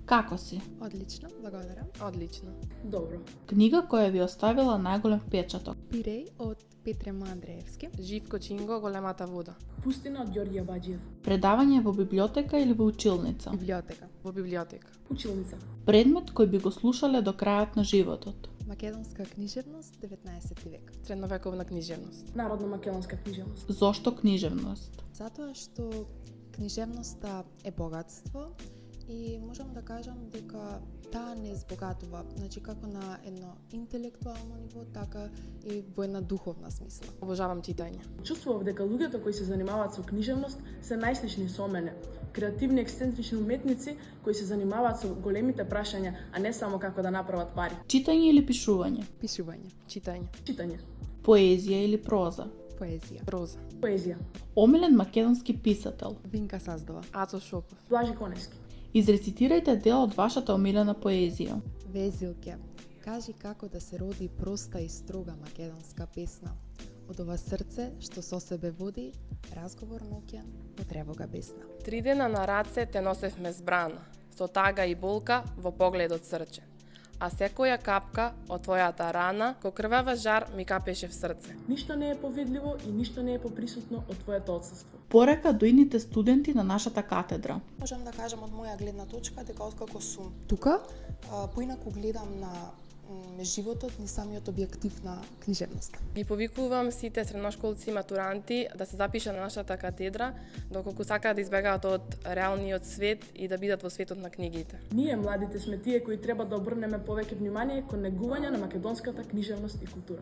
Како си? Одлично, благодарам. Одлично. Добро. Книга која ви оставила најголем впечаток. Пиреј од Петре Андреевски. Живко Чинго, Големата вода. Пустина од Ѓорѓе Баџиев. Предавање во библиотека или во училница. Библиотека. Во библиотека. Училница. Предмет кој би го слушале до крајот на животот. Македонска книжевност, 19 век. Средновековна книжевност. Народно македонска книжевност. Зошто книжевност? Затоа што книжевноста е богатство и можам да кажам дека таа не збогатува, значи како на едно интелектуално ниво, така и во една духовна смисла. Обожавам читање. Чувствував дека луѓето кои се занимаваат со книжевност се најслични со мене. Креативни, ексцентрични уметници кои се занимаваат со големите прашања, а не само како да направат пари. Читање или пишување? Пишување, Читање. Читање. Поезија или проза? поезија. Проза. Поезија. Омилен македонски писател. Винка Саздова. Ацо Шопов. Блажи Конески. Изрецитирајте дел од вашата омилена поезија. Везилке, кажи како да се роди проста и строга македонска песна. Од ова срце што со себе води, разговор ноќен во тревога бесна. 3 дена на раце те носевме збрана, со тага и болка во погледот срчен. А секоја капка од твојата рана, ко крвава жар ми капеше в срце. Ништо не е повидливо и ништо не е поприсутно од твоето отсуство. Порека до ините студенти на нашата катедра. Можам да кажам од моја гледна точка дека откако сум Тука поинаку гледам на животот ни самиот објектив на книжевност. Ги повикувам сите средношколци и матуранти да се запишат на нашата катедра, доколку сакаат да избегаат од реалниот свет и да бидат во светот на книгите. Ние, младите, сме тие кои треба да обрнеме повеќе внимание кон негување на македонската книжевност и култура.